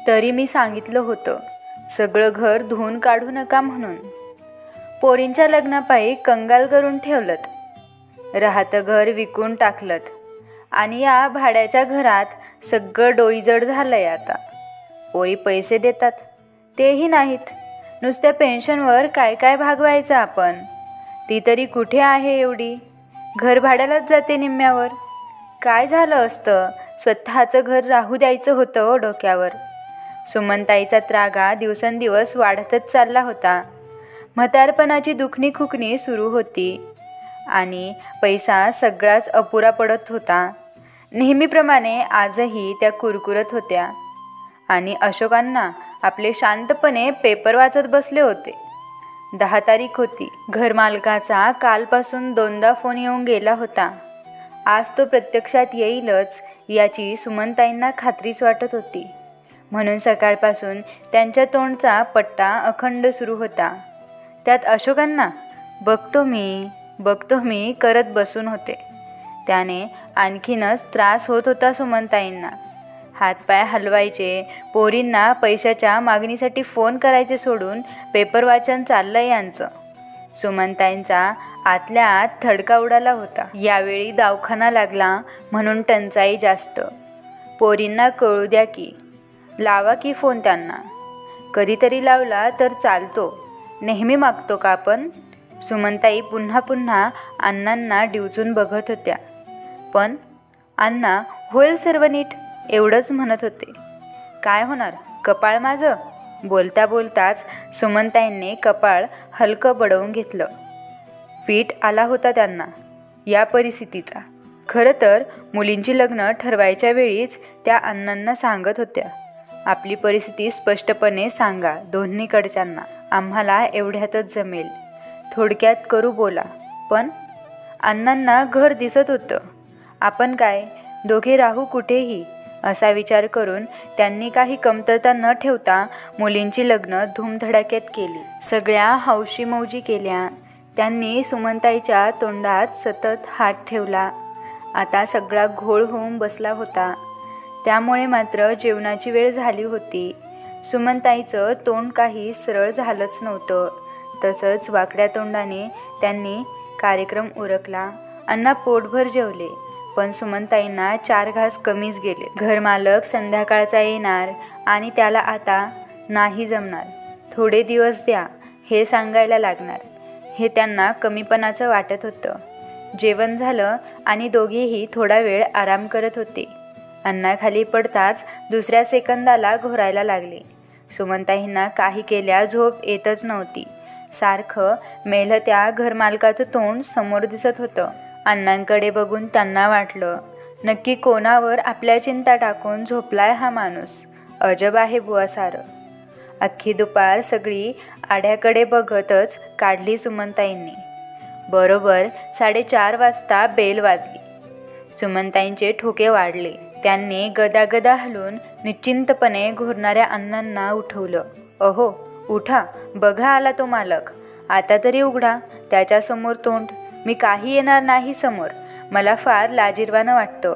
तरी मी सांगितलं होतं सगळं घर धुवून काढू नका म्हणून. पोरींच्या लग्नापायी कंगाल करून ठेवलंत. राहतं घर विकून टाकलंत आणि या भाड्याच्या घरात सगळं डोईजड झालंय आता. पोरी पैसे देतात तेही नाहीत. नुसत्या पेन्शनवर काय काय भागवायचं आपण. ती तरी कुठे आहे एवढी. घर भाड्यालाच जाते निम्म्यावर. काय झालं असतं स्वतःचं घर राहू द्यायचं होतं डोक्यावर. सुमनताईचा त्रागा दिवसेंदिवस वाढतच चालला होता. म्हातारपणाची दुखणी खुकणी सुरू होती आणि पैसा सगळाच अपुरा पडत होता. नेहमीप्रमाणे आजही त्या कुरकुरत होत्या आणि अशोकांना आपले शांतपणे पेपर वाचत बसले होते. 10 तारीख होती. घरमालकाचा कालपासून 2दा फोन येऊन गेला होता. आज तो प्रत्यक्षात येईलच याची सुमनताईंना खात्रीच वाटत होती. म्हणून सकाळपासून त्यांच्या तोंडचा पट्टा अखंड सुरू होता. त्यात अशोकांना बघतो मी करत बसून होते. त्याने आणखीनच त्रास होत होता सुमनताईंना. हातपाय हलवायचे, पोरींना पैशाच्या मागणीसाठी फोन करायचे सोडून पेपर वाचन चाललं यांचं. सुमनताईंचा आतल्या आत थडका उडाला होता. यावेळी दवाखाना लागला म्हणून टंचाई जास्त. पोरींना कळू द्या की, लावा की फोन त्यांना. कधीतरी लावला तर चालतो. नेहमी मागतो का आपण? सुमनताई पुन्हा पुन्हा अण्णांना डिवचून बघत होत्या. पण अण्णा होईल सर्व नीट एवढंच म्हणत होते. काय होणार कपाळ माझं? बोलता बोलताच सुमनताईंनी कपाळ हलकं बडवून घेतलं. फीट आला होता त्यांना या परिस्थितीचा. खरं तर मुलींची लग्न ठरवायच्या वेळीच त्या अण्णांना सांगत होत्या, आपली परिस्थिती स्पष्टपणे सांगा दोन्हीकडच्यांना. आम्हाला एवढ्यातच जमेल. थोडक्यात करू बोला. पण अण्णांना घर दिसत होतं. आपण काय दोघे राहू कुठेही असा विचार करून त्यांनी काही कमतरता न ठेवता मुलींची लग्न धूमधडाक्यात केली. सगळ्या हौशी मौजी केल्या. त्यांनी सुमनताईच्या तोंडात सतत हात ठेवला. आता सगळा घोळ होऊन बसला होता. त्यामुळे मात्र जेवणाची वेळ झाली होती. सुमनताईचं तोंड काही सरळ झालंच नव्हतं. तसंच वाकड्या तोंडाने त्यांनी कार्यक्रम उरकला. अण्णा पोटभर जेवले, पण सुमनताईंना 4 घास कमीच गेले. घरमालक संध्याकाळचा येणार आणि त्याला आता नाही जमणार. थोडे दिवस द्या हे सांगायला लागणार. हे त्यांना कमीपणाचं वाटत होतं. जेवण झालं आणि दोघेही थोडा वेळ आराम करत होते. अण्णा खाली पडताच दुसऱ्या सेकंदाला घोरायला लागले. सुमनताईंना काही केल्या झोप येतच नव्हती. सारखं मेलं त्या घरमालकाचं तोंड समोर दिसत होतं. अण्णांकडे बघून त्यांना वाटलं, नक्की कोणावर आपल्या चिंता टाकून झोपलाय हा माणूस. अजब आहे बुवा सारं. अख्खी दुपार सगळी आड्याकडे बघतच काढली सुमनताईंनी. बरोबर 4:30 वाजता बेल वाजली. सुमनताईंचे ठोके वाढले. त्यांनी गदागदा हलून निश्चिंतपणे घोरणाऱ्या अण्णांना उठवलं. अहो उठा, बघा आला तो मालक. आता तरी उघडा त्याच्यासमोर तोंड. मी काही येणार नाही समोर. मला फार लाजिरवाणं वाटतं.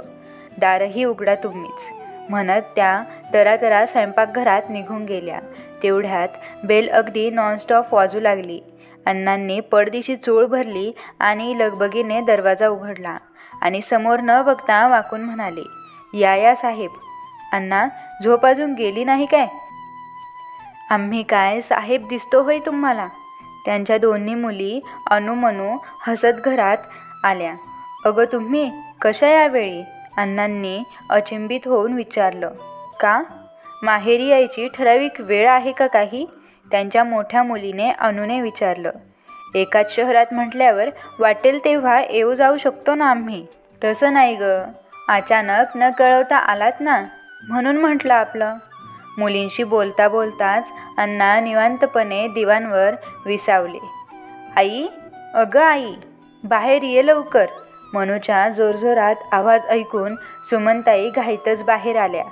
दारही उघडा तुम्हीच, म्हणत त्या तरातरा स्वयंपाकघरात निघून गेल्या. तेवढ्यात बेल अगदी नॉनस्टॉप वाजू लागली. अण्णांनी पडदिशी चूळ भरली आणि लगबगीने दरवाजा उघडला आणि समोर न बघता वाकून म्हणाले, या साहेब. अण्णा झोप अजून गेली नाही काय? आम्ही काय साहेब दिसतो होय तुम्हाला? त्यांच्या दोन्ही मुली अनुमनू हसत घरात आल्या. अगं तुम्ही कशा यावेळी? अण्णांनी अचंबित होऊन विचारलं. का? माहेरी यायची ठराविक वेळ आहे का काही? त्यांच्या मोठ्या मुलीने अनुने विचारलं. एकाच शहरात म्हटल्यावर वाटेल तेव्हा येऊ जाऊ शकतो ना आम्ही. तसं नाही ग, अचानक न कळवता आलात ना म्हणून म्हटलं आपलं. मुलींशी बोलता बोलताच अण्णा निवांतपणे दिवाणवर विसावले. आई, अगं आई, बाहेर ये लवकर. मनूच्या जोरजोरात आवाज ऐकून सुमनताई घाईतच बाहेर आल्या.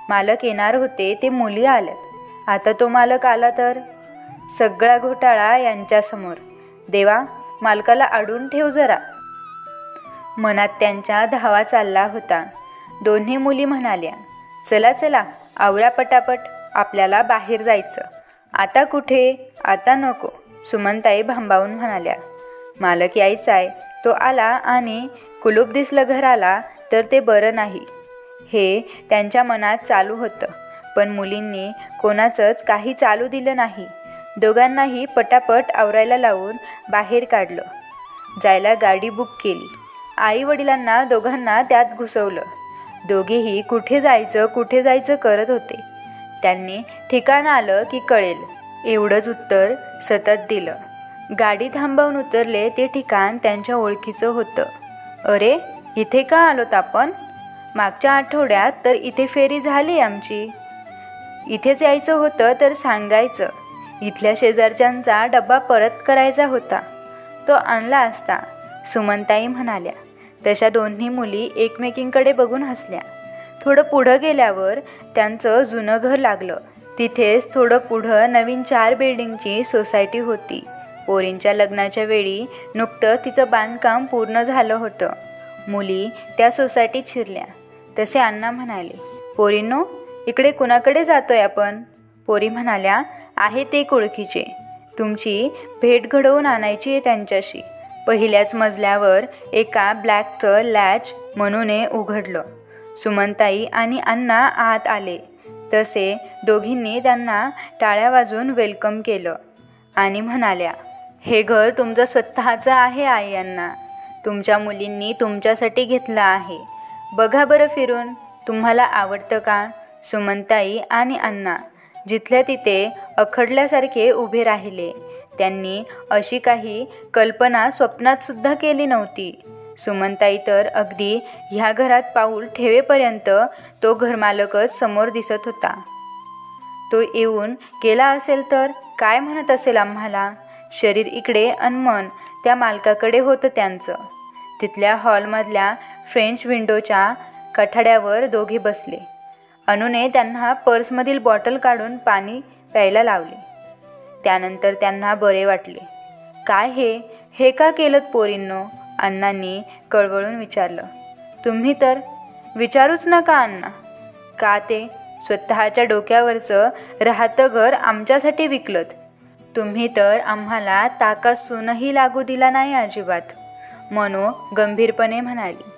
मालक येणार होते ते मुली आल्यात. आता तो मालक आला तर सगळा घोटाळा यांच्यासमोर. देवा, मालकाला अडून ठेव जरा. मनात त्यांच्या धावा चालला होता. दोन्ही मुली म्हणाल्या, चला चला आवरा पटापट. आपल्याला बाहेर जायचं. आता कुठे? आता नको, सुमनताई भांबावून म्हणाल्या. मालक यायचा आहे, तो आला आणि कुलूप दिसलं घराला तर ते बरं नाही, हे त्यांच्या मनात चालू होतं. पण मुलींनी कोणाचंच काही चालू दिलं नाही. दोघांनाही पटापट आवरायला लावून बाहेर काढलं. जायला गाडी बुक केली. आई वडिलांना दोघांना त्यात घुसवलं. दोघेही कुठे जायचं करत होते. त्यांनी ठिकाण आलं की कळेल एवढंच उत्तर सतत दिलं. गाडी थांबवून उतरले ते ठिकाण त्यांच्या ओळखीचं होतं. अरे, इथे का आलोत आपण? मागच्या आठवड्यात तर इथे फेरी झाली आमची. इथेच यायचं होतं तर सांगायचं. इथल्या शेजारच्यांचा डब्बा परत करायचा होता, तो आणला असता, सुमनताई म्हणाल्या. तशा दोन्ही मुली एकमेकींकडे बघून हसल्या. थोडं पुढं गेल्यावर त्यांचं जुनं घर लागलं. तिथेच थोडं पुढं नवीन 4 बिल्डिंगची सोसायटी होती. पोरींच्या लग्नाच्या वेळी नुकतं तिचं बांधकाम पूर्ण झालं होतं. मुली त्या सोसायटीत शिरल्या. तसे अण्णा म्हणाले, पोरींनो, इकडे कुणाकडे जातोय आपण? पोरी म्हणाल्या, आहे ते ओळखीचे, तुमची भेट घडवून आणायची आहे त्यांच्याशी. पहिल्याच मजल्यावर एका ब्लॅकचं लॅच म्हणून उघडलं. सुमनताई आणि अण्णा आत आले. तसे दोघींनी त्यांना टाळ्या वाजवून वेलकम केलं आणि म्हणाल्या, हे घर तुमचं स्वतःचं आहे आई अण्णा. तुमच्या मुलींनी तुमच्यासाठी घेतलं आहे. बघा बरं फिरून, तुम्हाला आवडतं का? सुमनताई आणि अण्णा जिथल्या तिथे अखडल्यासारखे उभे राहिले. त्यांनी अशी काही कल्पना स्वप्नात सुद्धा केली नव्हती. सुमनताई तर अगदी ह्या घरात पाऊल ठेवेपर्यंत तो घरमालकच समोर दिसत होता. तो येऊन गेला असेल तर काय म्हणत असेल आम्हाला? शरीर इकडे अन मन त्या मालकाकडे होतं त्यांचं. तिथल्या हॉलमधल्या फ्रेंच विंडोच्या कठाड्यावर दोघे बसले. अनुने त्यांना पर्समधील बॉटल काढून पाणी प्यायला लावले. त्यानंतर त्यांना बरे वाटले. काय हे का केलं पोरींनो? अण्णांनी कळवळून विचारलं. तुम्ही तर विचारूच नका अण्णा. का ते? स्वतःच्या डोक्यावरचं राहतं घर आमच्यासाठी विकलत. तुम्ही तर आम्हाला ताकासूनही लागू दिला नाही अजिबात, मनू गंभीरपणे म्हणाली.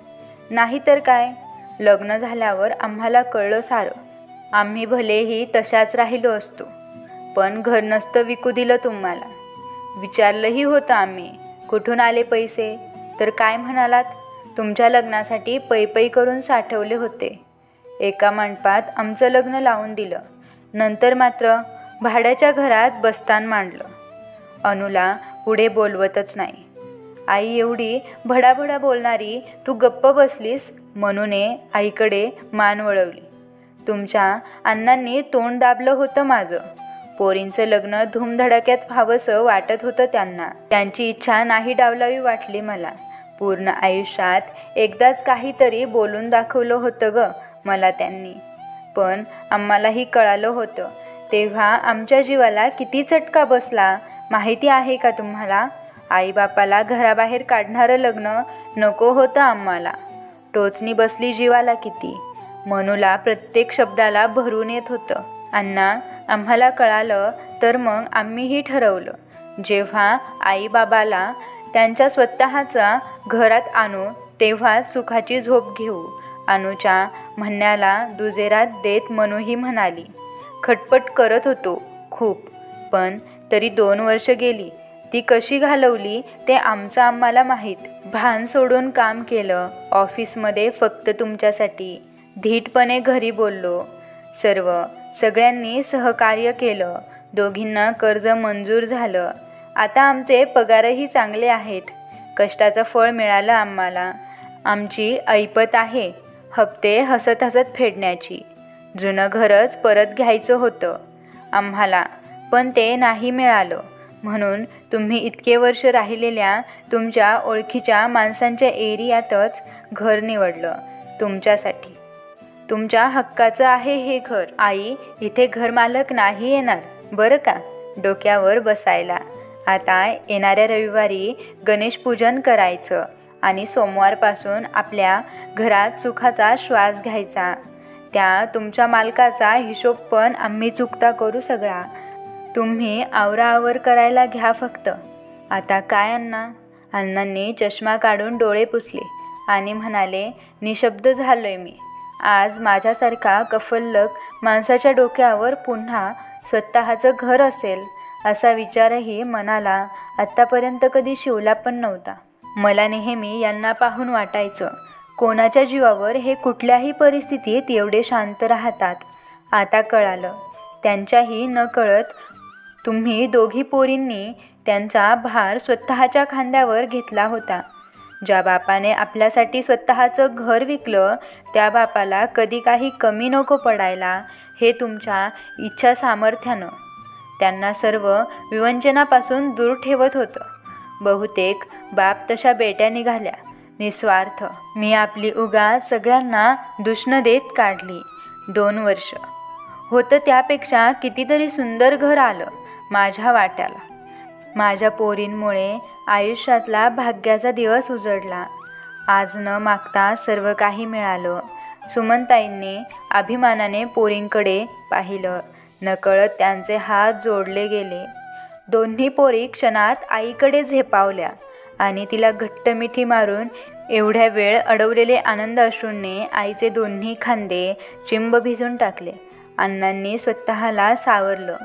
नाही तर काय, लग्न झाल्यावर आम्हाला कळलं सारं. आम्ही भलेही तशाच राहिलो असतो, पण घर नसतं विकू दिलं तुम्हाला. विचारलंही होतं आम्ही, कुठून आले पैसे? तर काय म्हणालात, तुमच्या लग्नासाठी पै करून साठवले होते. एका मंडपात आमचं लग्न लावून दिलं. नंतर मात्र भाड्याच्या घरात बस्तान मांडलं. अनुला पुढे बोलवतच नाही. आई एवढी भडाभडा बोलणारी तू गप्प बसलीस? मनूने आईकडे मान वळवली. तुमच्या अण्णांनी तोंड दाबलं होतं माझं. पोरींचं लग्न धूमधडाक्यात व्हावंसं वाटत होतं त्यांना. त्यांची इच्छा नाही डावलावी वाटली मला. पूर्ण आयुष्यात एकदाच काहीतरी बोलून दाखवलं होतं ग मला त्यांनी. पण आम्हालाही कळालं होतं तेव्हा आमच्या जीवाला किती चटका बसला माहिती आहे का तुम्हाला? आईबापाला घराबाहेर काढणारं लग्न नको होतं आम्हाला. टोचणी बसली जीवाला किती. मनूला प्रत्येक शब्दाला भरून येत होतं. अण्णा, आम्हाला कळालं तर मग आम्हीही ठरवलं, जेव्हा आईबाबाला त्यांच्या स्वतःच्या घरात आणू तेव्हाच सुखाची झोप घेऊ. अनुच्या म्हणण्याला दुजेरात देत मनूही म्हणाली, खटपट करत होतो खूप, पण तरी 2 वर्ष गेली. ती कशी घालवली ते आम्हाला माहीत. भान सोडून काम केलं ऑफिसमध्ये फक्त तुमच्यासाठी. धीटपणे घरी बोललो. सगळ्यांनी सहकार्य केलं. दोघींना कर्ज मंजूर झालं. आता आमचे पगारही चांगले आहेत. कष्टाचं फळ मिळालं आम्हाला. आमची ऐपत आहे हप्ते हसत हसत फेडण्याची. जुनं घरच परत घ्यायचं होतं आम्हाला, पण ते नाही मिळालं. म्हणून तुम्ही इतके वर्ष राहिलेल्या तुमच्या ओळखीच्या माणसांच्या एरियातच घर निवडलं तुमच्यासाठी. तुमच्या हक्काचं आहे हे घर. आई, इथे घरमालक नाही येणार बरं का डोक्यावर बसायला. आता येणाऱ्या रविवारी गणेश पूजन करायचं आणि सोमवारपासून आपल्या घरात सुखाचा श्वास घ्यायचा. त्या तुमच्या मालकाचा हिशोब पण आम्ही चुकता करू सगळा. तुम्ही आवराआवर करायला घ्या फक्त. आता काय अण्णा? अण्णांनी चष्मा काढून डोळे पुसले आणि म्हणाले, निशब्द झालोय मी. आज माझ्यासारखा कफल्लक माणसाच्या डोक्यावर पुन्हा स्वतःचं घर असेल असा विचारही मनाला आत्तापर्यंत कधी शिवला पण नव्हता. मला नेहमी यांना पाहून वाटायचं, कोणाच्या जीवावर हे कुठल्याही परिस्थितीत एवढे शांत राहतात. आता कळालं, त्यांच्याही नकळत तुम्ही दोघी पोरींनी त्यांचा भार स्वतःच्या खांद्यावर घेतला होता. ज्या बापाने आपल्यासाठी स्वतःचं घर विकलं त्या बापाला कधी काही कमी नको पडायला, हे तुमच्या इच्छा सामर्थ्यानं त्यांना सर्व विवंचनापासून दूर ठेवत होतं. बहुतेक बाप तशा बेट्या निघाल्या, निस्वार्थ. मी आपली उगाच सगळ्यांना दुष्ण देत काढली. 2 वर्ष होतं त्यापेक्षा कितीतरी सुंदर घर आलं माझ्या वाट्याला. माझ्या पोरींमुळे आयुष्यातला भाग्याचा दिवस उजडला. आज न मागता सर्व काही मिळालं. सुमनताईंनी अभिमानाने पोरींकडे पाहिलं. नकळत त्यांचे हात जोडले गेले. दोन्ही पोरी क्षणात आईकडे झेपावल्या आणि तिला घट्ट मिठी मारून एवढ्या वेळ अडवलेले आनंद अश्रूंनी आईचे दोन्ही खांदे चिंब भिजून टाकले. अण्णांनी स्वतःला सावरलं.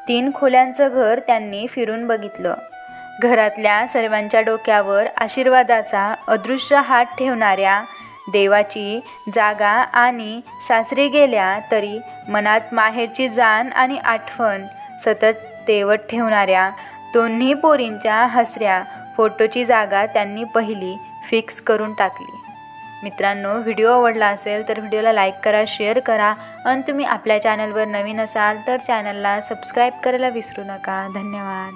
3 खोल्यांचं घर त्यांनी फिरून बघितलं. घरातल्या सर्वांच्या डोक्यावर आशीर्वादाचा अदृश्य हात ठेवणाऱ्या देवाची जागा आणि सासरी गेल्या तरी मनात माहेरची जाण आणि आठवण सतत तेवत ठेवणाऱ्या दोन्ही पोरींच्या हसऱ्या फोटोची जागा त्यांनी पहिली फिक्स करून टाकली. मित्रांनो, व्हिडिओ आवडला असेल तर व्हिडिओला लाईक करा, शेअर करा आणि तुम्ही आपल्या चॅनलवर नवीन असाल तर चॅनलला सबस्क्राईब करायला विसरू नका. धन्यवाद.